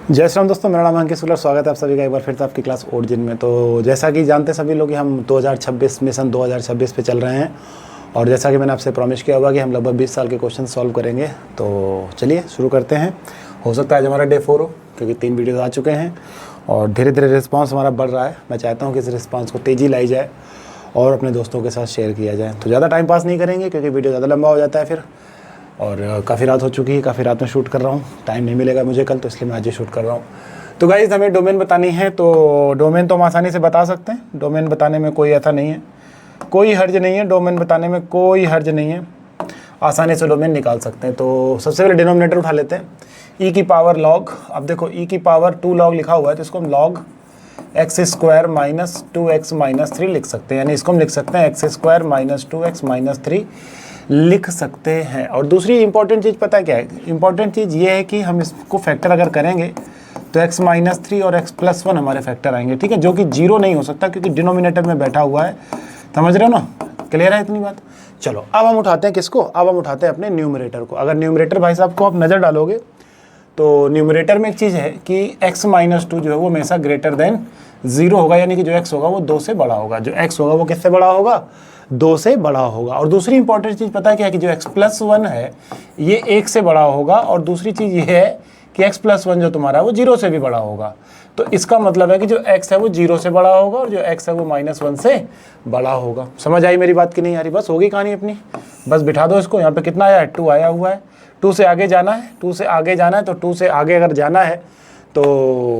जय श्री राम दोस्तों, मेरा नाम अंकित शुक्ला। स्वागत है आप सभी का एक बार फिर से आपकी क्लास ओरिजिन में। तो जैसा कि जानते सभी लोग कि हम 2026 मिशन 2026 पे चल रहे हैं और जैसा कि मैंने आपसे प्रॉमिस किया हुआ कि हम लगभग 20 साल के क्वेश्चन सॉल्व करेंगे। तो चलिए शुरू करते हैं। हो सकता है आज हमारा डे 4 हो, क्योंकि 3 वीडियोज़ आ चुके हैं और धीरे धीरे रिस्पॉन्स हमारा बढ़ रहा है। मैं चाहता हूँ कि इस रिस्पॉन्स को तेज़ी लाई जाए और अपने दोस्तों के साथ शेयर किया जाए। तो ज़्यादा टाइम पास नहीं करेंगे क्योंकि वीडियो ज़्यादा लंबा हो जाता है फिर, और काफ़ी रात हो चुकी है, काफ़ी रात में शूट कर रहा हूँ। टाइम नहीं मिलेगा मुझे कल, तो इसलिए मैं आज ही शूट कर रहा हूँ। तो गाइस हमें डोमेन बतानी है, तो डोमेन तो हम आसानी से बता सकते हैं। डोमेन बताने में कोई ऐसा नहीं है, कोई हर्ज नहीं है। डोमेन बताने में कोई हर्ज नहीं है, आसानी से डोमेन निकाल सकते हैं। तो सबसे पहले डिनोमिनेटर उठा लेते हैं, ई की पावर लॉग। अब देखो ई की पावर 2 लॉग लिखा हुआ है, तो इसको हम log x square minus 2x minus 3 लिख सकते हैं। यानी इसको हम लिख सकते हैं x square minus 2x minus 3 लिख सकते हैं। और दूसरी इंपॉर्टेंट चीज़ पता है क्या है? इंपॉर्टेंट चीज़ ये है कि हम इसको फैक्टर अगर करेंगे तो x माइनस 3 और x प्लस 1 हमारे फैक्टर आएंगे, ठीक है, जो कि 0 नहीं हो सकता क्योंकि डिनोमिनेटर में बैठा हुआ है। समझ रहे हो ना? क्लियर है इतनी बात? चलो अब हम उठाते हैं किसको? अब हम उठाते हैं अपने न्यूमरेटर को। अगर न्यूमरेटर भाई साहब को आप नज़र डालोगे तो न्यूमरेटर में एक चीज़ है कि x माइनस 2 जो है वो हमेशा ग्रेटर देन 0 होगा, यानी कि जो x होगा वो 2 से बड़ा होगा। जो x होगा वो किससे बड़ा होगा? 2 से बड़ा होगा। और दूसरी इंपॉर्टेंट चीज़ पता है क्या है? कि जो x प्लस 1 है ये 1 से बड़ा होगा। और दूसरी चीज़ ये है कि x प्लस 1 जो तुम्हारा है वो 0 से भी बड़ा होगा। तो इसका मतलब है कि जो x है वो 0 से बड़ा होगा और जो x है वो -1 से बड़ा होगा। समझ आई मेरी बात कि नहीं आ रही? बस होगी कहानी अपनी, बस बिठा दो इसको। यहाँ पे कितना आया है? 2 आया हुआ है। 2 से आगे जाना है, 2 से आगे जाना है। तो 2 से आगे अगर जाना है तो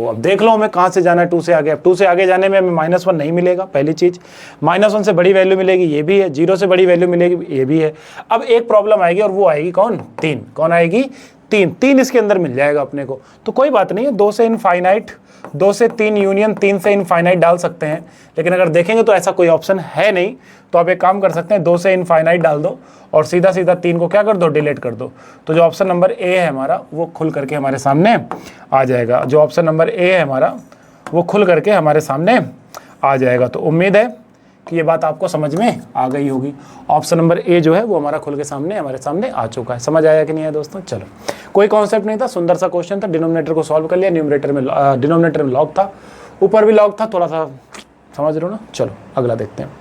अब देख लो हमें कहाँ से जाना है 2 से आगे। अब 2 से आगे जाने में हमें -1 नहीं मिलेगा, पहली चीज़। -1 से बड़ी वैल्यू मिलेगी, ये भी है। 0 से बड़ी वैल्यू मिलेगी, ये भी है। अब एक प्रॉब्लम आएगी और वो आएगी कौन? 3। कौन आएगी? 3 इसके अंदर मिल जाएगा अपने को। तो कोई बात नहीं है, 2 से इनफाइनाइट, 2 से 3 यूनियन 3 से इनफाइनाइट डाल सकते हैं। लेकिन अगर देखेंगे तो ऐसा कोई ऑप्शन है नहीं। तो आप एक काम कर सकते हैं, 2 से इनफाइनाइट डाल दो और सीधा सीधा 3 को क्या कर दो? डिलीट कर दो। तो जो ऑप्शन नंबर ए है हमारा वो खुल करके हमारे सामने आ जाएगा। जो ऑप्शन नंबर ए है हमारा वो खुल करके हमारे सामने आ जाएगा। तो उम्मीद है कि ये बात आपको समझ में आ गई होगी। ऑप्शन नंबर ए जो है वो हमारा खुल के हमारे सामने आ चुका है। समझ आया कि नहीं है दोस्तों? चलो, कोई कॉन्सेप्ट नहीं था, सुंदर सा क्वेश्चन था। डिनोमिनेटर को सॉल्व कर लिया, डिनोमिनेटर में लॉग था, ऊपर भी लॉग था, थोड़ा सा समझ रहे हो ना? चलो अगला देखते हैं।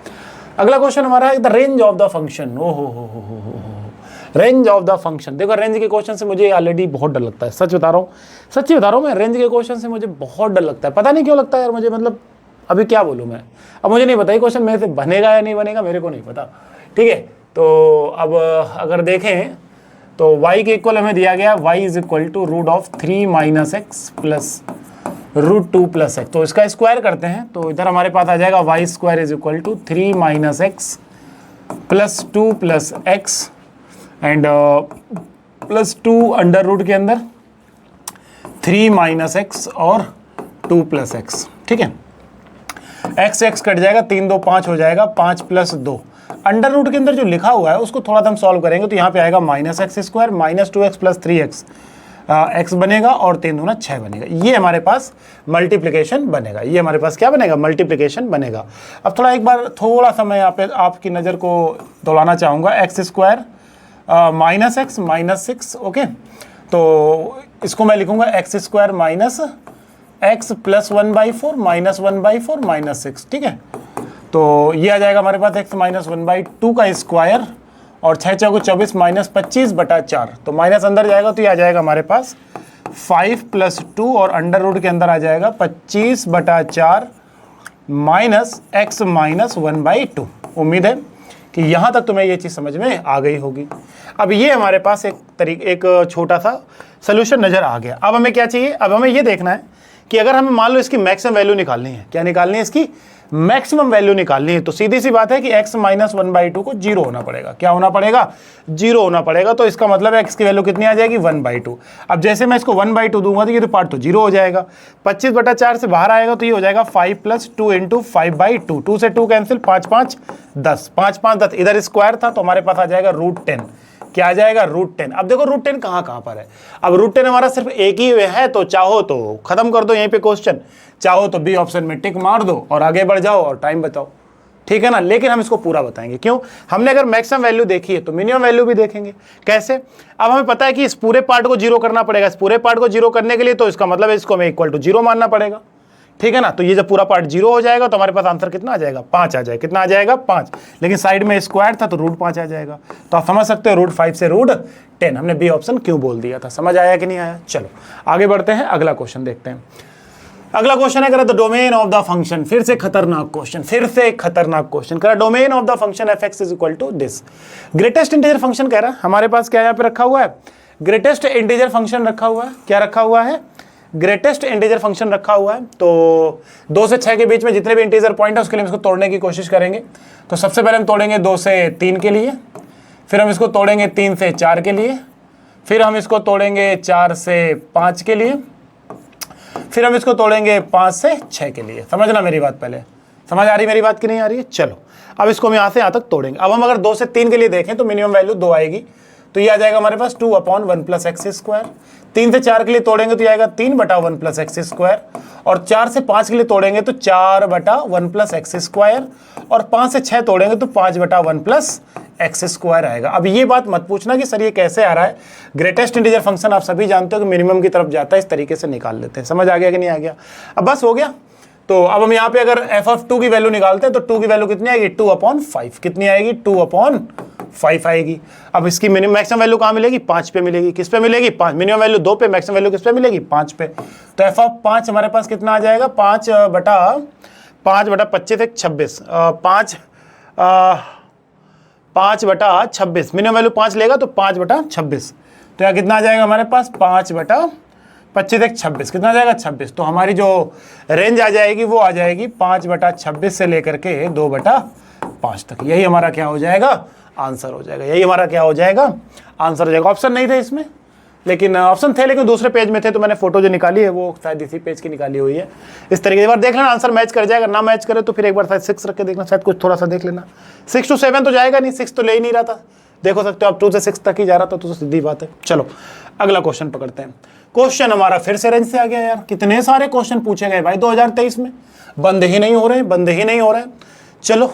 अगला क्वेश्चन हमारा है the range of the function. ओ हो रेंज ऑफ द फंक्शन। देखो रेंज के क्वेश्चन से मुझे ऑलरेडी बहुत डर लगता है, सच बता रहा हूँ, सच्ची बता रहा हूँ। मैं रेंज के क्वेश्चन से मुझे बहुत डर लगता है, पता नहीं क्यों लगता है यार मुझे। मतलब अभी क्या बोलूँ मैं, अब मुझे नहीं पता ये क्वेश्चन मेरे से बनेगा या नहीं बनेगा, मेरे को नहीं पता, ठीक है। तो अब अगर देखें तो y के इक्वल हमें दिया गया y is equal to root of 3 minus x plus root 2 plus x. तो इसका स्क्वायर करते हैं तो इधर हमारे पास आ जाएगा y square is equal to 3 minus x plus 2 plus x and plus 2 under root के अंदर 3 माइनस एक्स और 2 प्लस एक्स, ठीक है। एक्स एक्स कट जाएगा, 3 2 5 हो जाएगा, 5 प्लस 2 अंडर रूट के अंदर जो लिखा हुआ है उसको थोड़ा सा हम सॉल्व करेंगे तो यहाँ पे आएगा minus x square minus 2x plus 3x x बनेगा और 3 दूना 6 बनेगा। ये हमारे पास मल्टीप्लिकेशन बनेगा। ये हमारे पास क्या बनेगा? मल्टीप्लिकेशन बनेगा। अब थोड़ा एक बार थोड़ा सा मैं यहाँ पे आपकी नज़र को दौड़ाना चाहूँगा। X square minus x minus 6, okay. तो इसको मैं लिखूँगा x square minus x plus 1/4 minus 1/4 minus 6, ठीक है। तो ये आ जाएगा हमारे पास एक्स माइनस 1/2 का स्क्वायर और 6 चौको 24 माइनस 25/4। तो माइनस अंदर जाएगा तो ये आ जाएगा हमारे पास 5 प्लस 2 और अंडर रूट के अंदर आ जाएगा 25/4 माइनस एक्स माइनस 1/2। उम्मीद है कि यहाँ तक तुम्हें ये चीज़ समझ में आ गई होगी। अब ये हमारे पास एक छोटा सा सोल्यूशन नज़र आ गया। अब हमें क्या चाहिए? अब हमें ये देखना है कि अगर हमें मान लो इसकी मैक्सिमम वैल्यू निकालनी है। क्या निकालनी है? इसकी मैक्सिमम वैल्यू निकालनी है। तो सीधी सी बात है कि x माइनस 1/2 को 0 होना पड़ेगा। क्या होना पड़ेगा? 0 होना पड़ेगा। तो इसका मतलब है x की वैल्यू कितनी आ जाएगी? 1/2। अब जैसे मैं इसको 1/2 दूंगा तो ये तो पार्ट तो 0 हो जाएगा। 25/4 से बाहर आएगा तो ये हो जाएगा 5 प्लस 2 इंटू 5/2। 2 से 2 कैंसिल, 5 5 10, 5 5 10। इधर स्क्वायर था तो हमारे पास आ जाएगा √10। क्या आ जाएगा? √10। अब देखो √10 कहाँ कहाँ पर है। अब √10 हमारा सिर्फ एक ही है, तो चाहो तो खत्म कर दो यहीं पे क्वेश्चन, चाहो तो बी ऑप्शन में टिक मार दो और आगे बढ़ जाओ और टाइम बचाओ। ठीक है ना। लेकिन हम इसको पूरा बताएंगे, क्यों? हमने अगर मैक्सिमम वैल्यू देखी है तो मिनिमम वैल्यू भी देखेंगे। कैसे? अब हमें पता है कि इस पूरे पार्ट को जीरो करना पड़ेगा। इस पूरे पार्ट को जीरो करने के लिए तो इसका मतलब है इसको हमें इक्वल टू जीरो मानना पड़ेगा, ठीक है ना। तो ये जब पूरा पार्ट जीरो हो जाएगा तो हमारे पास आंसर कितना आ जाएगा? 5 आ जाएगा। कितना आ जाएगा? 5। लेकिन साइड में स्क्वायर था तो √5 आ जाएगा। तो आप समझ सकते हो √5 से √10। हमने बी ऑप्शन क्यों बोल दिया था, समझ आया कि नहीं आया? चलो आगे बढ़ते हैं, अगला क्वेश्चन देखते हैं। अगला क्वेश्चन है करा the domain of the function. फिर से खतरनाक क्वेश्चन, करा domain of the function F X is equal to this. Greatest integer function कह रहा है हमारे पास, क्या यहाँ पे रखा हुआ है? ग्रेटेस्ट इंटीजर फंक्शन रखा हुआ है। क्या रखा हुआ है? ग्रेटेस्ट इंटीजर फंक्शन रखा हुआ है। तो 2 से 6 के बीच में जितने भी इंटीजर पॉइंट है उसके लिए हम इसको तोड़ने की कोशिश करेंगे। तो सबसे पहले हम तोड़ेंगे 2 से 3 के लिए, फिर हम इसको तोड़ेंगे 3 से 4 के लिए, फिर हम इसको तोड़ेंगे 4 से 5 के लिए, फिर हम इसको तोड़ेंगे 5 से 6 के लिए। समझना मेरी बात, पहले समझ आ रही मेरी बात की नहीं आ रही है? चलो अब इसको हम यहाँ से यहाँ तक तोड़ेंगे। अब हम अगर 2 से 3 के लिए देखें तो मिनिमम वैल्यू 2 आएगी। तो ये आ जाएगा हमारे पास 2/1 + x²। 3 से 4 के लिए तोड़ेंगे तो ये आएगा 3/1 + x²। और 4 से 5 के लिए तोड़ेंगे तो 4/1 + x²। और 5 से 6 तोड़ेंगे तो 5/1 + x² आएगा। अब ये बात मत पूछना कि सर ये कैसे आ रहा है। ग्रेटेस्ट इंटीजर फंक्शन आप सभी जानते हो कि मिनिमम की तरफ जाता है, इस तरीके से निकाल लेते हैं। समझ आ गया कि नहीं आ गया? अब बस हो गया। तो अब हम यहाँ पे अगर f(2) की वैल्यू निकालते हैं तो 2 की वैल्यू कितनी आएगी? 2/5। कितनी आएगी? 2/5 आएगी। अब इसकी मिनिमम मैक्सिमम वैल्यू कहाँ मिलेगी? 5 पे मिलेगी। किस पे मिलेगी? 5। मिनिमम वैल्यू 2 पे, मैक्सिमम वैल्यू किस पे मिलेगी? 5 पे। तो f(5) हमारे पास कितना आ जाएगा? 5/25 26। 5/26। मिनिमम वैल्यू 5 लेगा तो 5/26। तो यहाँ कितना आ जाएगा हमारे पास? 5/25 26। कितना आ जाएगा? 26। तो हमारी जो रेंज आ जाएगी वो आ जाएगी 5/26 से लेकर के 2/5 तक। यही हमारा क्या हो जाएगा? आंसर हो जाएगा। यही हमारा क्या हो जाएगा? आंसर हो जाएगा। ऑप्शन नहीं थे इसमें, लेकिन ऑप्शन थे लेकिन दूसरे पेज में थे, तो मैंने फोटो जो निकाली है वो शायद इसी पेज की निकाली हुई है। इस तरीके से एक बार देख लेना, आंसर मैच कर जाएगा। ना मैच करे तो फिर एक बार शायद 6 रख के देखना, शायद कुछ थोड़ा सा देख लेना। 6 to 7 तो जाएगा नहीं, 6 तो ले ही नहीं रहा था। देखो सकते हो आप 2 से 6 तक ही जा रहा था, तो सीधी बात है। चलो अगला क्वेश्चन पकड़ते हैं। क्वेश्चन हमारा फिर से रेंज से आ गया यार। कितने सारे क्वेश्चन पूछे गए भाई 2023 में, बंद ही नहीं हो रहे। चलो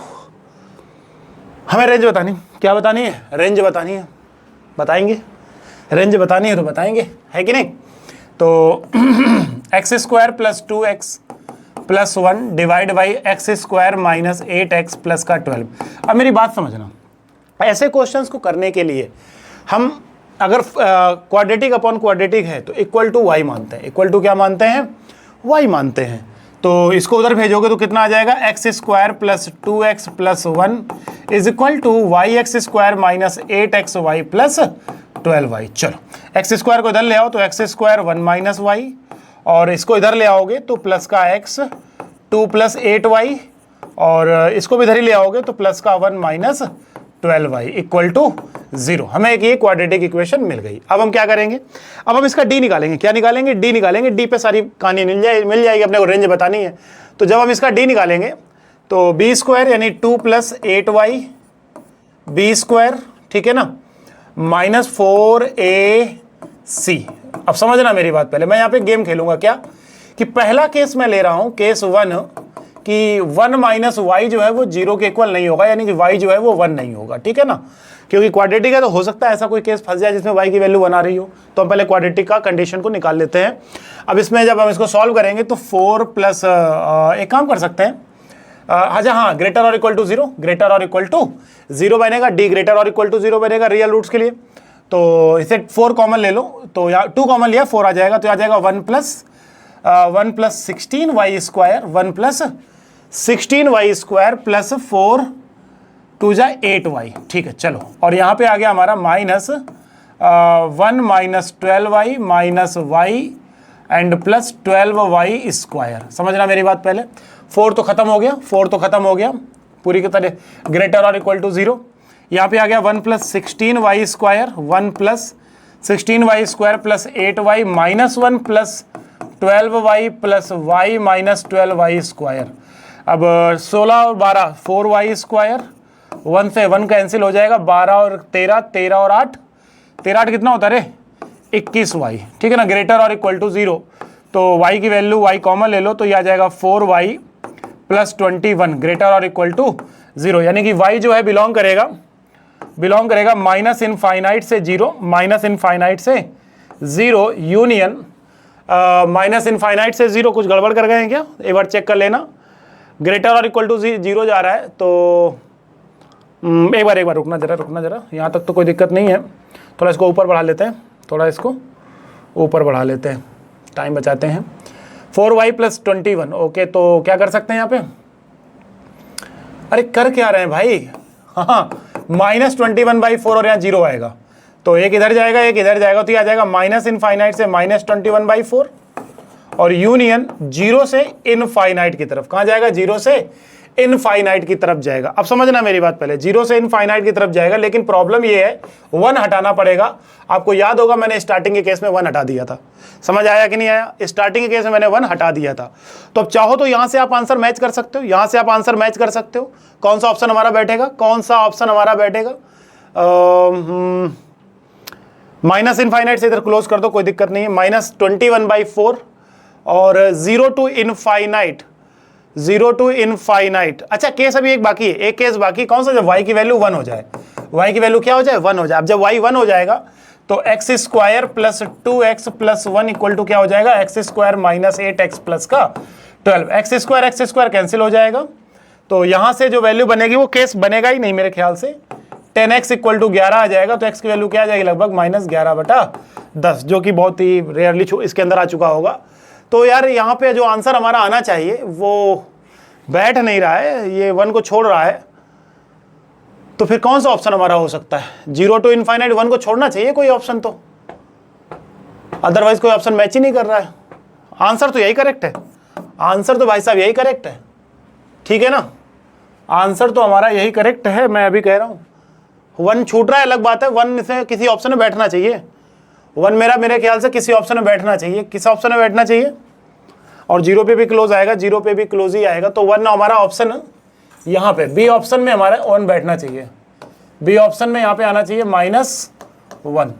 हमें रेंज बतानी, क्या बतानी है? रेंज बतानी है, बताएंगे। रेंज बतानी है तो बताएंगे, है कि नहीं? तो x² + 2x + 1 divide by x² - 8x plus का 12। अब मेरी बात समझना, ऐसे क्वेश्चंस को करने के लिए हम अगर क्वाड्रेटिक अपॉन क्वाड्रेटिक है तो इक्वल टू y मानते हैं। इक्वल टू क्या मानते हैं? y मानते हैं। तो इसको उधर भेजोगे तो कितना आ जाएगा? x² + 2x + 1 is equal to yx² - 8xy plus 12y। चलो x² को इधर ले आओ तो x² 1 - y, और इसको इधर ले आओगे तो प्लस का x 2 + 8y, और इसको भी इधर ही ले आओगे तो प्लस का 1 - 12y इक्वल टू 0। हमें एक ये क्वाड्रेटिक इक्वेशन मिल गई। अब हम क्या करेंगे? अब हम इसका d निकालेंगे। क्या निकालेंगे? d निकालेंगे। d पे सारी कहानी मिल जाएगी। अपने को रेंज बतानी है। तो जब हम इसका d निकालेंगे तो b² यानी 2 + 8y b², ठीक है ना, -4ac। अब समझना मेरी बात, पहले मैं यहाँ पे गेम खेलूंगा क्या, कि पहला केस मैं ले रहा हूँ, केस 1, कि 1 - y जो है वो 0 के इक्वल नहीं होगा, यानी कि y जो है वो 1 नहीं होगा, ठीक है ना। क्योंकि क्वाड्रेटिक है तो हो सकता है ऐसा कोई केस फंस जाए जिसमें y की वैल्यू 1 आ रही हो। तो हम पहले क्वाड्रेटिक का कंडीशन को निकाल लेते हैं। अब इसमें जब हम इसको सॉल्व करेंगे तो 4 प्लस एक काम कर सकते हैं, हाँ, ग्रेटर और इक्वल टू 0, ग्रेटर और इक्वल टू 0 बनेगा, d ग्रेटर और इक्वल टू 0 बनेगा रियल रूट्स के लिए। तो इसे 4 कॉमन ले लो, तो यहाँ 2 कॉमन लिया 4 आ जाएगा, तो आ जाएगा 1 + 16y² 1 + 16y² प्लस 4 2 = 8y, ठीक है। चलो, और यहाँ पे आ गया हमारा -1 - 12y -y and plus 12y²। समझना मेरी बात, पहले 4 तो खत्म हो गया, 4 तो खत्म हो गया पूरी की तरह, ग्रेटर और इक्वल टू 0। यहाँ पे आ गया 1 + 16y², 1 + 16y² plus 8y -1 plus 12y plus y - 12y²। अब 16 और 12 4y², 1 से 1 कैंसिल हो जाएगा, 12 और 13 13 और 8 13 8 कितना होता है रे? 21y, ठीक है ना, ग्रेटर और इक्वल टू 0। तो y की वैल्यू y कॉमन ले लो तो ये आ जाएगा 4y प्लस 21 ग्रेटर और इक्वल टू 0, यानी कि y जो है बिलोंग करेगा माइनस इनफाइनाइट से 0, माइनस इनफाइनाइट से 0 यूनियन माइनस इनफाइनाइट से 0। कुछ गड़बड़ कर गए हैं क्या, एक बार चेक कर लेना। ग्रेटर और इक्वल टू 0 जा रहा है, तो एक बार रुकना जरा, यहाँ तक तो कोई दिक्कत नहीं है। थोड़ा इसको ऊपर बढ़ा लेते हैं, टाइम बचाते हैं। 4y plus 21, okay. तो क्या कर सकते हैं यहाँ पे, अरे कर क्या रहे हैं भाई, हाँ माइनस 21/4 और यहाँ 0 आएगा, तो एक इधर जाएगा एक इधर जाएगा, तो ये आ जाएगा माइनस इनफाइनाइट से माइनस 21/4 और यूनियन 0 से इनफाइनाइट की तरफ। कहाँ जाएगा, 0 से इनफाइनाइट की तरफ जाएगा। अब समझना मेरी बात, पहले 0 से इनफाइनाइट की तरफ जाएगा, लेकिन प्रॉब्लम ये है 1 हटाना पड़ेगा। आपको याद होगा मैंने स्टार्टिंग के केस में 1 हटा दिया था, समझ आया कि नहीं आया, स्टार्टिंग के केस में मैंने 1 हटा दिया था। तो अब चाहो तो यहां से आप आंसर मैच कर सकते हो, यहां से आप आंसर मैच कर सकते हो। कौन सा ऑप्शन हमारा बैठेगा, माइनस इनफाइनाइट से इधर क्लोज कर दो, कोई दिक्कत नहीं है। माइनस 21/4 और 0 टू इनफाइनाइट। अच्छा केस अभी एक बाकी है, एक केस बाकी, कौन सा, जब y की वैल्यू 1 हो जाए, y की वैल्यू क्या हो जाए, 1 हो जाए। अब जब y 1 हो जाएगा तो x square plus 2x plus 1 equal to क्या हो जाएगा, x square minus 8x plus का 12। x स्क्वायर कैंसिल हो जाएगा, तो यहां से जो वैल्यू बनेगी वो केस बनेगा ही नहीं मेरे ख्याल से। 10x इक्वल टू 11 आ जाएगा, तो x की वैल्यू क्या आ जाएगी, लगभग -11/10, जो कि बहुत ही रेयरली इसके अंदर आ चुका होगा। तो यार यहाँ पे जो आंसर हमारा आना चाहिए वो बैठ नहीं रहा है, ये 1 को छोड़ रहा है। तो फिर कौन सा ऑप्शन हमारा हो सकता है, 0 टू इनफाइनाइट 1 को छोड़ना चाहिए कोई ऑप्शन, तो अदरवाइज कोई ऑप्शन मैच ही नहीं कर रहा है। आंसर तो यही करेक्ट है, आंसर तो भाई साहब यही करेक्ट है, ठीक है ना, आंसर तो हमारा यही करेक्ट है। मैं अभी कह रहा हूँ 1 छूट रहा है अलग बात है, 1 से किसी ऑप्शन में बैठना चाहिए, 1 मेरे ख्याल से किसी ऑप्शन में बैठना चाहिए, किस ऑप्शन में बैठना चाहिए, और 0 पे भी क्लोज आएगा, 0 पे भी क्लोज ही आएगा, तो 1 हमारा ऑप्शन यहाँ पे बी ऑप्शन में हमारा 1 बैठना चाहिए, बी ऑप्शन में यहाँ पे आना चाहिए -1,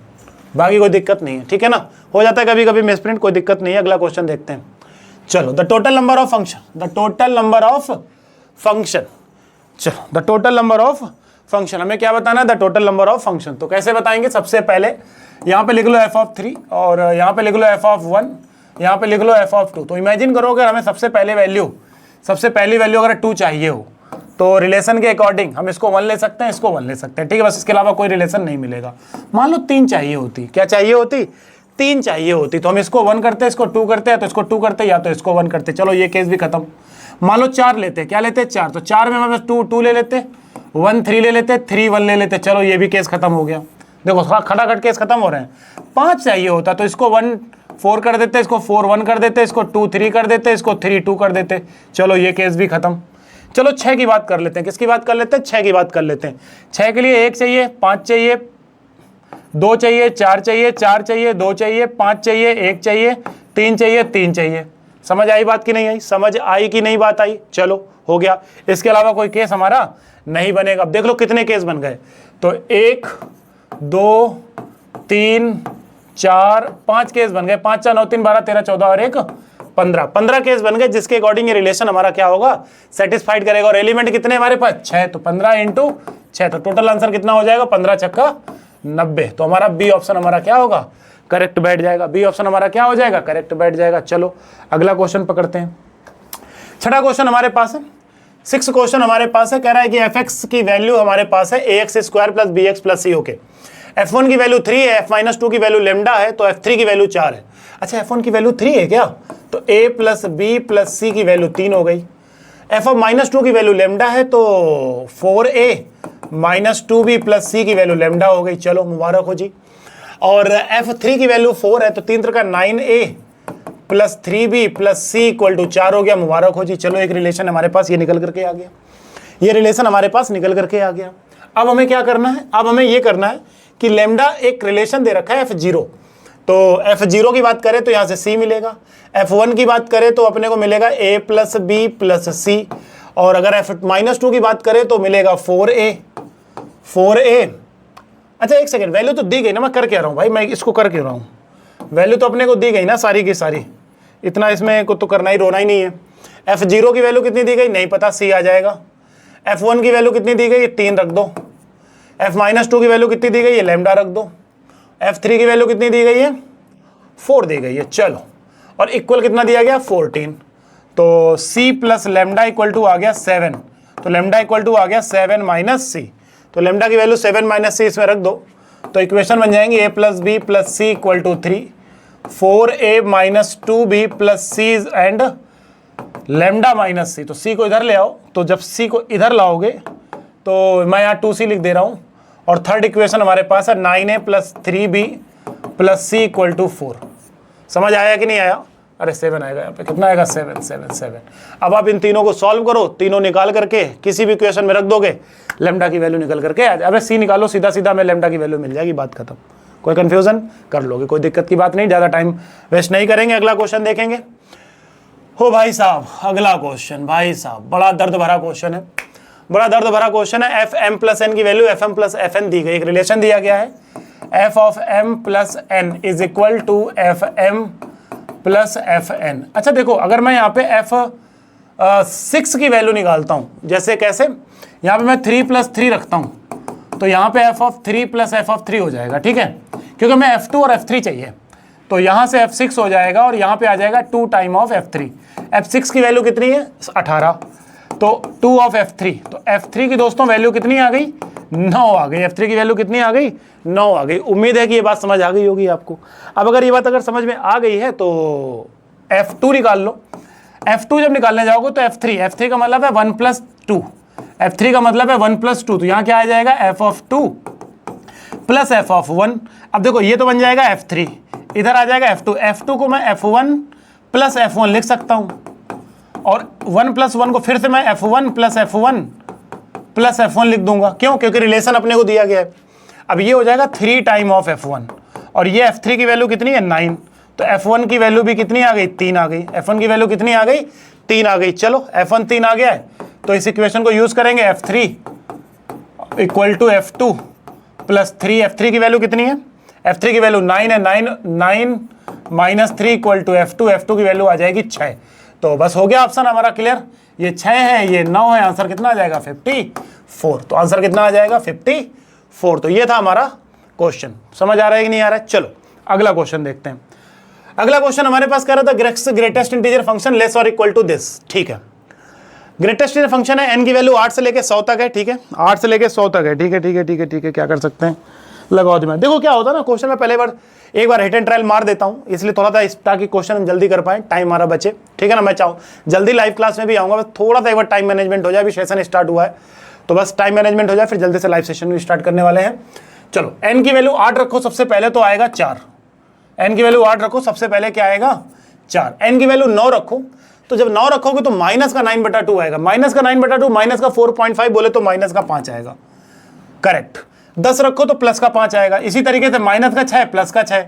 बाकी कोई दिक्कत नहीं है, ठीक है ना, हो जाता है कभी कभी मिसप्रिंट, कोई दिक्कत नहीं है। अगला क्वेश्चन देखते हैं। चलो the total number of function, चलो the total number of function, हमें क्या बताना है, the total number of function. तो कैसे बताएंगे, सबसे पहले यहाँ पे लिख लो f(3) और यहाँ पे लिख लो f(1), यहाँ पे लिख लो f(2). तो इमेजिन करो अगर हमें सबसे पहली वैल्यू अगर 2 चाहिए हो, तो रिलेशन के अकॉर्डिंग हम इसको 1 ले सकते हैं, इसको 1 ले सकते हैं, ठीक है, बस इसके अलावा कोई रिलेशन नहीं मिलेगा। मान लो 3 चाहिए होती, क्या चाहिए होती, 3 चाहिए होती, तो हम इसको 1 करते हैं, इसको 2 करते हैं, तो इसको 2 करते हैं, या तो इसको 1 करते। चलो ये केस भी खत्म। मान लो 4 लेते हैं, क्या लेते हैं, 4, तो 4 में हम बस 2 ले लेते, 1 3 ले लेते, 3 1 ले लेते, चलो ये भी केस खत्म हो गया। देखो खटाखट केस खत्म हो रहे हैं। 5 चाहिए होता तो इसको 1 4 कर देते, इसको 4 1 कर देते, इसको 2 3 कर देते, इसको 3 2 कर देते, चलो ये केस भी खत्म। चलो 6 की बात कर लेते हैं, किसकी बात कर लेते हैं, 6 की बात कर लेते हैं। 6 के लिए 1 चाहिए, 5 चाहिए, 2 चाहिए, 4 चाहिए, 4 चाहिए, 2 चाहिए, 5 चाहिए, 1 चाहिए, 3 चाहिए, 3 चाहिए। समझ आई बात की नहीं आई, समझ आई कि नहीं बात आई, चलो हो गया। इसके अलावा कोई केस हमारा नहीं बनेगा। अब देख लो कितने केस बन गए, तो 1 2 3 4 5 केस बन गए, 5 4 9 3 12 13 14 और 1 15 केस बन गए, जिसके अकॉर्डिंग ये रिलेशन हमारा क्या होगा, सेटिस्फाइड करेगा। और एलिमेंट कितने हमारे पास, 6, तो 15 × 6, तो टोटल आंसर कितना हो जाएगा, 15 छक्का 90। तो हमारा बी ऑप्शन हमारा क्या होगा, करेक्ट बैठ जाएगा, बी ऑप्शन हमारा क्या हो जाएगा, करेक्ट बैठ जाएगा। चलो अगला क्वेश्चन पकड़ते हैं। छठा क्वेश्चन हमारे पास है, 6 क्वेश्चन हमारे पास है। कह रहा है कि f(x) की वैल्यू हमारे पास है ax² + bx + c। Okay, f1 की वैल्यू 3 है, f-2 की वैल्यू लैम्डा है, तो f3 की वैल्यू 4 है। अच्छा f1 की वैल्यू 3 है क्या, तो a + b + c की वैल्यू 3 हो गई। f(-2) की वैल्यू लैम्डा है, तो 4a - 2b + c की वैल्यू लैम्डा हो गई, चलो मुबारक हो जी। और f3 की वैल्यू 4 है, तो 3 × 9a + 3b + c = 4 हो गया, मुबारक हो जी। चलो एक रिलेशन हमारे पास ये निकल करके आ गया, ये रिलेशन हमारे पास निकल करके आ गया। अब हमें क्या करना है, अब हमें ये करना है कि लैम्डा एक रिलेशन दे रखा है f0, तो f0 की बात करें तो यहाँ से c मिलेगा, f1 की बात करें तो अपने को मिलेगा a + b + c, और अगर f-2 की बात करें तो मिलेगा 4a। अच्छा एक सेकेंड, वैल्यू तो दी गई ना, मैं कर क्या रहा हूँ भाई, मैं इसको कर क्यों रहा हूँ, वैल्यू तो अपने को दी गई ना सारी की सारी, इतना इसमें को तो करना ही रोना ही नहीं है। F0 की वैल्यू कितनी दी गई, नहीं पता, C आ जाएगा। F1 की वैल्यू कितनी दी गई, 3 रख दो। F-2 की वैल्यू कितनी दी गई है, लैम्डा रख दो। F3 की वैल्यू कितनी दी गई है, 4 दी गई है। चलो, और इक्वल कितना दिया गया, 14। तो C plus lambda equal to आ गया 7। तो लैम्डा इक्वल टू आ गया 7 माइनस C। तो लैम्डा की वैल्यू 7 माइनस C इसमें रख दो, तो इक्वेशन बन जाएंगी a plus B plus C equal to 3, 4a minus 2b plus C and lambda minus C. तो C को इधर ले आओ, तो जब C को इधर लाओगे तो मैं यहाँ 2C लिख दे रहा हूँ, और थर्ड इक्वेशन हमारे पास है 9a plus 3b plus C equal to 4। समझ आया कि नहीं आया? अरे 7 आएगा यहाँ पे, कितना आएगा, 7 7 7। अब आप इन तीनों को सॉल्व करो, तीनों निकाल करके किसी भी इक्वेशन में रख दोगे, लैम्डा की वैल्यू निकल करके आ जाए। अबे C निकालो, सीधा सीधा में लैम्डा की वैल्यू मिल जाएगी, बात खत्म। कोई कंफ्यूजन कर लोगे, कोई दिक्कत की बात नहीं, ज़्यादा टाइम वेस्ट नहीं करेंगे, अगला क्वेश्चन देखेंगे। हो भाई साहब, अगला क्वेश्चन भाई साहब बड़ा दर्द भरा क्वेश्चन है, बड़ा दर्द भरा क्वेश्चन है। एफ एम प्लस एन की value F M plus F N दी गई, एक रिलेशन दिया गया है, F of M plus N is equal to F M plus F N. अच्छा देखो, अगर मैं यहाँ पे एफ 6 की वैल्यू निकालता हूँ, जैसे कैसे, यहाँ पे मैं 3 प्लस 3 रखता हूँ, तो यहाँ पे F of 3 plus F of 3 हो जाएगा, ठीक है, क्योंकि मैं F2 और F3 चाहिए। तो यहाँ से F6 हो जाएगा और यहाँ पे आ जाएगा 2 टाइम ऑफ F3। F6 की वैल्यू कितनी है, 18, तो 2 ऑफ F3। तो F3 की दोस्तों वैल्यू कितनी आ गई, 9 आ गई। F3 की वैल्यू कितनी आ गई, 9 आ गई। उम्मीद है कि ये बात समझ आ गई होगी आपको। अब अगर ये बात अगर समझ में आ गई है तो F2 निकाल लो। F2 जब निकालने जाओगे तो F3 का मतलब है 1 प्लस 2, F3 का मतलब है 1 प्लस 2, तो यहाँ क्या आ जाएगा, F of 2 plus F of 1। अब देखो ये तो बन जाएगा F3, इधर आ जाएगा F2। F2 को मैं F1 प्लस F1 लिख सकता हूँ, और 1 प्लस 1 को फिर से मैं F1 plus F1 plus F1 लिख दूंगा। क्यों, क्योंकि रिलेशन अपने को दिया गया है। अब ये हो जाएगा 3 टाइम ऑफ F1, और ये F3 की वैल्यू कितनी है, 9। तो F1 की वैल्यू भी कितनी आ गई, 3 आ गई। F1 की वैल्यू कितनी आ गई, 3 आ गई। चलो F1 3 आ गया है, तो इस इक्वेशन को यूज करेंगे, F3 equal to F2 plus 3। F3 की वैल्यू कितनी है, F3 की वैल्यू 9 है, 9 minus 3 equal to F2, F2 की वैल्यू आ जाएगी 6। तो बस हो गया ऑप्शन हमारा क्लियर, ये 6 है, ये 9 है, आंसर कितना आ जाएगा, 54। तो आंसर कितना आ जाएगा, 54। तो ये था हमारा क्वेश्चन। समझ आ रहा है कि नहीं आ रहा है? चलो अगला क्वेश्चन देखते हैं। अगला क्वेश्चन हमारे पास कह रहा था ग्रेटेस्ट इंटीजर फंक्शन लेस और इक्वल टू दिस, ठीक है। ग्रेटेस्ट इंटीजर फंक्शन है, n की वैल्यू 8 से लेके 100 तक है, ठीक है, 8 से लेके 100 तक है, ठीक है ठीक है ठीक है ठीक है। क्या कर सकते हैं, लगाओ दिमाग। देखो क्या होता है ना, क्वेश्चन में पहले एक बार हिट एंड ट्रायल मार देता हूँ, इसलिए थोड़ा सा ताकि क्वेश्चन जल्दी कर पाए, टाइम हमारा बचे, ठीक है ना। मैं चाहूँ जल्दी लाइव क्लास में भी आऊँगा, बस थोड़ा सा एक बार टाइम मैनेजमेंट हो जाए। अभी सेशन स्टार्ट हुआ है, तो बस टाइम मैनेजमेंट हो जाए, फिर जल्दी से लाइव सेशन भी स्टार्ट करने वाले हैं। चलो n की वैल्यू 8 रखो, सबसे पहले तो आएगा 4। n की वैल्यू 8 रखो, सबसे पहले क्या आएगा, 4। n की वैल्यू 9 रखो, तो जब 9 रखोगे तो माइनस का 9/2 आएगा। माइनस का 9/2 माइनस का 4.5 बोले तो माइनस का 5 आएगा, करेक्ट। 10 रखो तो प्लस का 5 आएगा। इसी तरीके से माइनस का 6 प्लस का 6,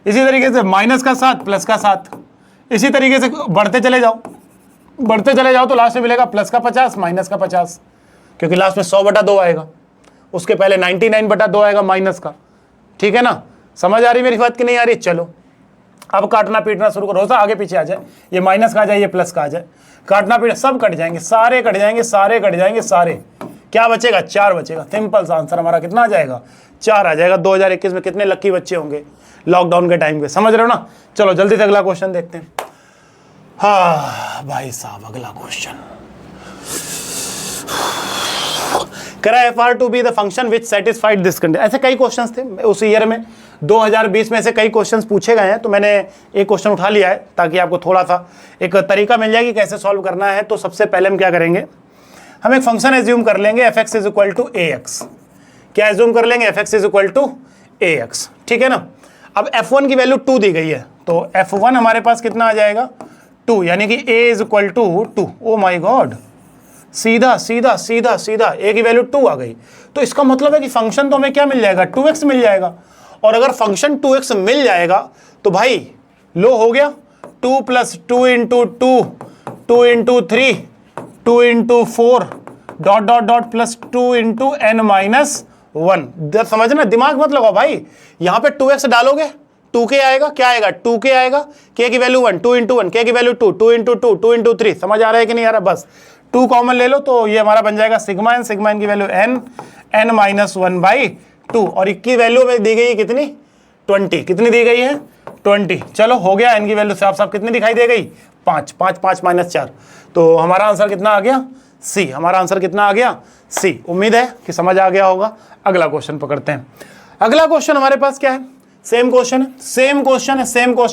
इसी तरीके से माइनस का 7 प्लस का 7, इसी तरीके से बढ़ते चले जाओ तो लास्ट में मिलेगा प्लस का 50 माइनस का 50, क्योंकि लास्ट में 100/2 आएगा, उसके पहले 99/2 आएगा माइनस का, ठीक है ना। समझ आ रही मेरी बात कि नहीं आ रही? चलो अब काटना पीटना शुरू करो, आगे पीछे आ जाए, ये माइनस का आ जाए, ये प्लस का आ जाए, काटना पीटना सब कट जाएंगे, सारे कट जाएंगे, सारे कट जाएंगे, सारे क्या बचेगा, 4 बचेगा। सिंपल सा आंसर हमारा कितना आ जाएगा, 4 आ जाएगा। 2021 में कितने लक्की बच्चे होंगे लॉकडाउन के टाइम पे, समझ रहे हो ना। चलो जल्दी से अगला क्वेश्चन देखते हैं। हाँ भाई साहब, अगला क्वेश्चन करा FR to be the function which satisfied this condition. ऐसे कई क्वेश्चंस थे उस ईयर में, 2020 में से कई क्वेश्चंस पूछे गए हैं, तो मैंने एक क्वेश्चन उठा लिया है ताकि आपको थोड़ा सा एक तरीका मिल जाए कि कैसे सॉल्व करना है। तो सबसे पहले हम क्या करेंगे, हम एक फंक्शन एज्यूम कर लेंगे fx is equal to ax। क्या एज्यूम कर लेंगे, fx is equal to ax, ठीक है ना। अब f1 की वैल्यू 2 दी गई है, तो f1 हमारे पास कितना आ जाएगा, 2, यानी कि a is equal to 2। Oh my God, सीधा सीधा सीधा सीधा a की वैल्यू 2 आ गई, तो इसका मतलब है कि फंक्शन तो हमें क्या मिल जाएगा, 2x मिल जाएगा। और अगर फंक्शन 2x मिल जाएगा तो भाई लो हो गया, 2 plus 2 into 2, 2 into 3, 2 into 4 dot dot dot plus 2 into n minus 1। समझना, दिमाग मत लगाओ भाई, यहाँ पे 2x डालोगे 2k आएगा, क्या आएगा 2k आएगा, k की वैल्यू 1, 2 इंटू 1, k की वैल्यू 2, 2 इंटू 2, 2 इंटू 3, समझ आ रहा है कि नहीं आ रहा? बस 2 कॉमन ले लो तो ये हमारा बन जाएगा सिग्मा एन की वैल्यू n माइनस 1/2 और की वैल्यू में दी गई कितनी 20, कितनी दी गई है 20। चलो हो गया, n की वैल्यू साफ साफ कितनी दिखाई दे गई 5, 5 5 माइनस 4, तो हमारा आंसर कितना आ गया C, हमारा आंसर कितना आ गया C। उम्मीद है कि समझ आ गया होगा। अगला क्वेश्चन पकड़ते हैं। अगला क्वेश्चन हमारे पास क्या है, सेम क्वेश्चन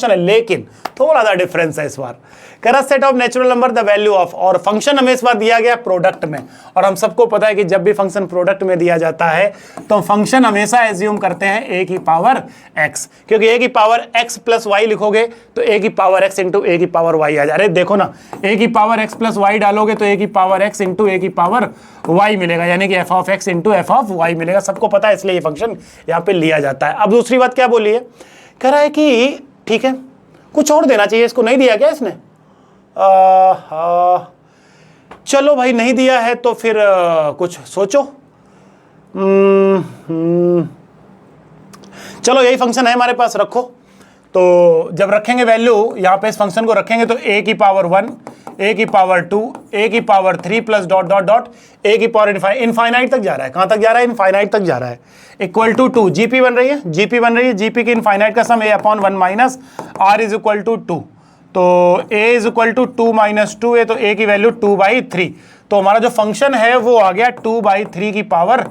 है लेकिन थोड़ा सा डिफरेंस है इस बार। कह set of natural number the value of, और फंक्शन हमें इस बार दिया गया प्रोडक्ट में, और हम सबको पता है कि जब भी फंक्शन प्रोडक्ट में दिया जाता है तो फंक्शन हमेशा एज्यूम करते हैं a की पावर x, क्योंकि a की पावर x प्लस वाई लिखोगे तो a की पावर x इंटू a की पावर y आ जाए। अरे देखो ना, a की पावर x प्लस वाई डालोगे तो a की पावर x इंटू a की पावर y मिलेगा, यानी कि f of x into f of y मिलेगा, सबको पता है, इसलिए ये फंक्शन यहाँ पे लिया जाता है। अब दूसरी बात क्या बोली है, कह रहा है कि ठीक है कुछ और देना चाहिए, इसको नहीं दिया क्या इसने? चलो भाई नहीं दिया है तो फिर कुछ सोचो। चलो यही फंक्शन है हमारे पास, रखो। तो जब रखेंगे वैल्यू यहाँ पे इस फंक्शन को रखेंगे तो a की पावर 1, a की पावर 2, a की power 3 plus dot dot dot a की पावर इनफाइनाइट तक जा रहा है। कहाँ तक जा रहा है? इनफाइनाइट तक जा रहा है। इक्वल टू 2, जीपी बन रही है, जीपी की इनफाइनाइट का sum a upon 1 minus r is equal to 2, तो a is equal to 2 minus 2 है, तो a की वैल्यू 2/3। तो हमारा जो फंक्शन है वो आ गया 2/3 की पावर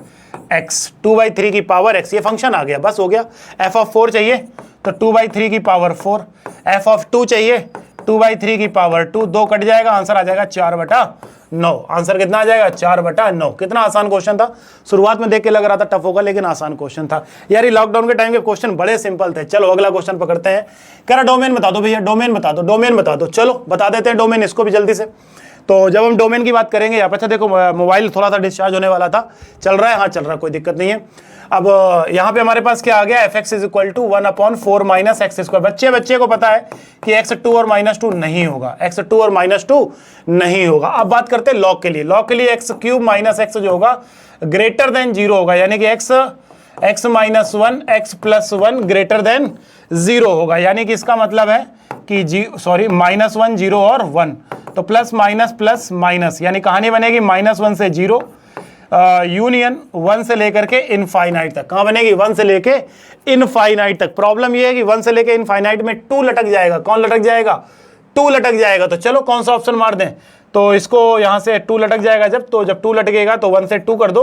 x, 2/3 की पावर x, ये फंक्शन आ गया, बस हो गया। f ऑफ 4 चाहिए तो 2/3 की पावर 4, f ऑफ 2 चाहिए 2/3 की पावर 2, 2 कट जाएगा, आंसर आ जाएगा 4/9। आंसर कितना आ जाएगा 4/9। कितना आसान क्वेश्चन था, शुरुआत में देख के लग रहा था टफ होगा लेकिन आसान क्वेश्चन था यार। ये लॉकडाउन के टाइम के क्वेश्चन बड़े सिंपल थे। चलो अगला क्वेश्चन पकड़ते हैं। कह रहा डोमेन बता दो भैया, डोमेन बता दो। चलो बता देते हैं डोमेन इसको भी जल्दी से। तो जब हम डोमेन की बात करेंगे, यहाँ पे अच्छा देखो मोबाइल थोड़ा सा डिस्चार्ज होने वाला था, चल रहा है, हाँ चल रहा है, कोई दिक्कत नहीं है। अब यहाँ पे हमारे पास क्या आ गया, F X is equal to 1/4 minus x square. बच्चे को पता है कि एक्स 2 और माइनस 2 नहीं होगा, एक्स 2 और माइनस 2 नहीं होगा। अब बात करते हैं लॉग के लिए। लॉग के लिए एक्स क्यूब माइनस एक्स जो होगा ग्रेटर देन 0 होगा, यानी कि x minus 1 x plus 1 greater than 0 होगा, यानी कि इसका मतलब है कि -1 0 और 1, तो प्लस माइनस, यानी कहानी बनेगी -1 से 0 यूनियन 1 से लेकर के इनफाइनाइट तक। कहां बनेगी? 1 से लेके इनफाइनाइट तक। प्रॉब्लम ये है कि 1 से लेके इनफाइनाइट में 2 लटक जाएगा। कौन लटक जाएगा? 2 लटक जाएगा। तो चलो कौन सा ऑप्शन मार दें, तो इसको यहां से 2 लटक जाएगा जब 2 लटकेगा तो 1 से 2 कर दो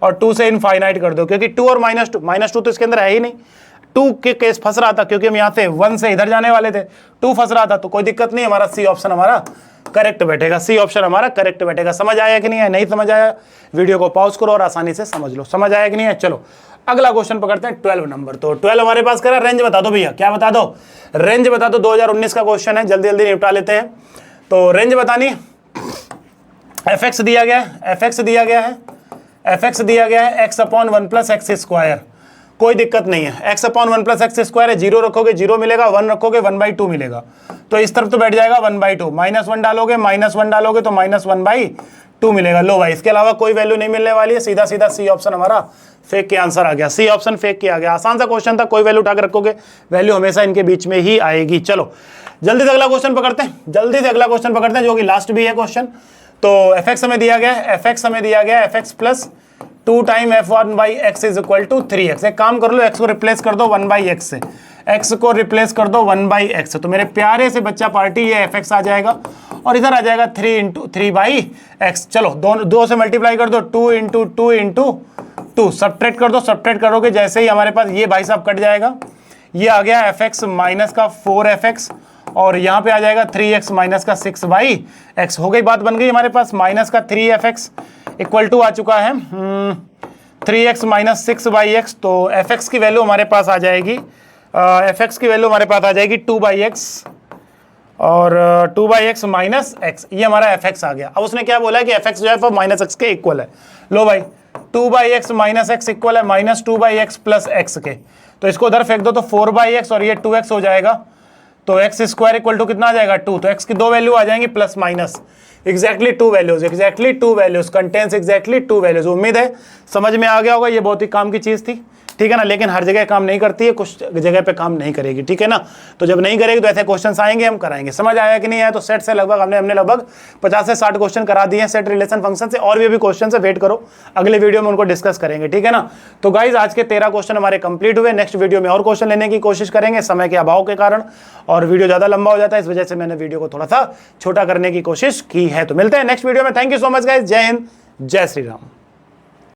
और 2 से इनफाइनाइट कर दो, क्योंकि 2 और -2 तो इसके अंदर है ही नहीं। 2 के केस फंस रहा था क्योंकि हम यहाँ से 1 से इधर जाने वाले थे, 2 फंस रहा था, तो कोई दिक्कत नहीं, हमारा सी ऑप्शन हमारा करेक्ट बैठेगा। सी ऑप्शन हमारा करेक्ट बैठेगा। समझ आया कि नहीं है? नहीं समझ आया वीडियो को पॉज करो और आसानी से समझ लो। समझ आया कि नहीं है? चलो अगला क्वेश्चन पकड़ते हैं 12 नंबर। तो 12 हमारे पास करा, रेंज बता दो भैया। क्या बता दो? रेंज बता दो। 2019 का क्वेश्चन है, जल्दी जल्दी निपटा लेते हैं। तो रेंज बतानी, एफ एक्स दिया गया है, एफ एक्स दिया गया है x upon 1 plus x square. कोई दिक्कत नहीं है, x upon 1 plus x square है, 0 रखोगे 0 मिलेगा, 1 रखोगे 1/2 मिलेगा, तो इस तरफ तो बैठ जाएगा 1/2, -1 डालोगे तो -1/2 मिलेगा। लो भाई, इसके अलावा कोई वैल्यू नहीं मिलने वाली है, सीधा सीधा सी ऑप्शन हमारा फेक के आंसर आ गया। सी ऑप्शन फेक के आ गया। आसान सा क्वेश्चन था, कोई वैल्यू उठा के रखोगे, वैल्यू हमेशा इनके बीच में ही आएगी। चलो जल्दी से अगला क्वेश्चन पकड़ते हैं, जो कि लास्ट भी है क्वेश्चन। तो एफ एक्स हमें दिया गया है, F X plus 2 time f1 by x is equal to 3x। एक काम कर लो, x को रिप्लेस कर दो 1/x से, x को रिप्लेस कर दो 1/x से, तो मेरे प्यारे से बच्चा पार्टी ये fx आ जाएगा और इधर आ जाएगा 3/x। चलो दो से मल्टीप्लाई कर दो, 2 इंटू 2 सब्ट्रैक्ट कर दो। सब्ट्रैक्ट करोगे जैसे ही हमारे पास ये भाई साहब कट जाएगा, ये आ गया fx माइनस का 4fx और यहाँ पे आ जाएगा 3x माइनस का 6/x। हो गई बात, बन गई हमारे पास माइनस का 3fx इक्वल टू आ चुका है 3x माइनस 6/x। तो fx की वैल्यू हमारे पास आ जाएगी, 2/x और 2/x माइनस x, ये हमारा fx आ गया। अब उसने क्या बोला है कि fx जो है वो माइनस x के इक्वल है। लो भाई, 2/x माइनस x इक्वल है -2/x प्लस x के, तो इसको उधर फेंक दो तो 4/x और ये 2x हो जाएगा, तो एक्स स्क्वायर इक्वल टू कितना आ जाएगा 2। तो x की 2 वैल्यू आ जाएंगी plus minus exactly 2 values, contains exactly 2 values. उम्मीद है समझ में आ गया होगा, ये बहुत ही काम की चीज थी। ठीक है ना, लेकिन हर जगह काम नहीं करती है, कुछ जगह पे काम नहीं करेगी, ठीक है ना। तो जब नहीं करेगी तो ऐसे क्वेश्चन आएंगे, हम कराएंगे। समझ आया कि नहीं आया? तो सेट से लगभग हमने लगभग 50 से 60 क्वेश्चन करा दिए हैं सेट रिलेशन फंक्शन से, और भी अभी क्वेश्चन से वेट करो, अगले वीडियो में उनको डिस्कस करेंगे, ठीक है ना। तो गाइज आज के 13 क्वेश्चन हमारे कंप्लीट हुए। नेक्स्ट वीडियो में और क्वेश्चन लेने की कोशिश करेंगे, समय के अभाव के कारण, और वीडियो ज्यादा लंबा हो जाता है, इस वजह से मैंने वीडियो को थोड़ा सा छोटा करने की कोशिश की है। तो मिलते हैं नेक्स्ट वीडियो में। Thank you so much guys, जय हिंद, जय श्री राम।